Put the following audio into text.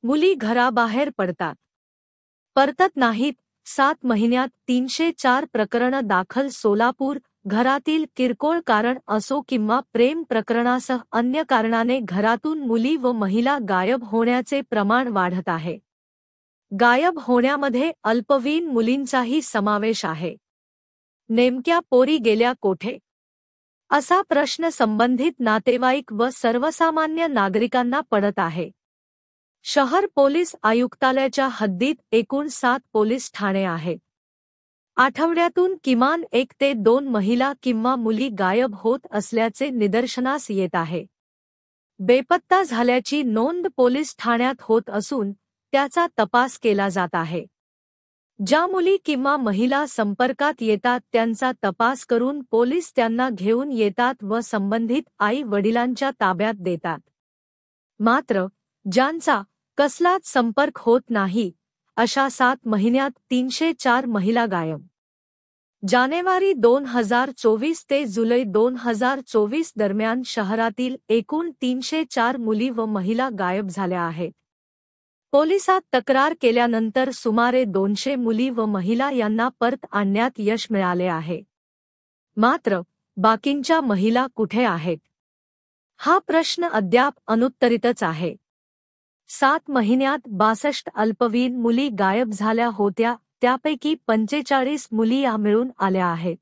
मुली घराबाहेर पडतात, परतत नाहीत. 7 महिन्यात 304 प्रकरणं दाखल. सोलापूर. घरातील किरकोळ कारण असो किंवा प्रेम प्रकरणासह अन्य कारणाने घरातून मुली व महिला गायब होण्याचे प्रमाण वाढत आहे. गायब होण्यामध्ये अल्पवयीन मुलींचाही समावेश आहे. नेमक्या पोरी गेल्या कोठे, असा प्रश्न संबंधित नातेवाईक व सर्वसामान्य नागरिकांना पडत आहे. शहर पोलीस आयुक्तालयाच्या हद्दीत एकूण 7 पोलीस ठाणे आहेत. आठवड्यातून किमान 1 ते 2 महिला किंवा मुली गायब होत असल्याचे निदर्शनास येत आहे. बेपत्ता झाल्याची नोंद पोलीस ठाण्यात होत असून त्याचा तपास केला जात आहे. ज्या मुली किंवा महिला संपर्कात येतात त्यांचा तपास करून पोलीस त्यांना घेऊन येतात व संबंधित आई-वडिलांच्या ताब्यात देतात. मात्र ज्यांचा कसलाच संपर्क होत नाही अशा 7 महिन्यात 304 महिला गायब. जानेवारी 2024 ते जुलै 2024 दरम्यान शहरातील एकूण 304 मुली व महिला गायब झाल्या आहेत. पोलिसात तक्रार केल्यानंतर सुमारे 200 मुली व महिला यांना परत आणण्यात यश मिळाले आहे. मात्र बाकींच्या महिला कुठे आहेत, हा प्रश्न अद्याप अनुत्तरितच आहे. 7 महिन्यात 62 अल्पवयीन मुली गायब झाल्या होत्या, त्यापैकी 45 मुली या मिळून आल्या आहेत.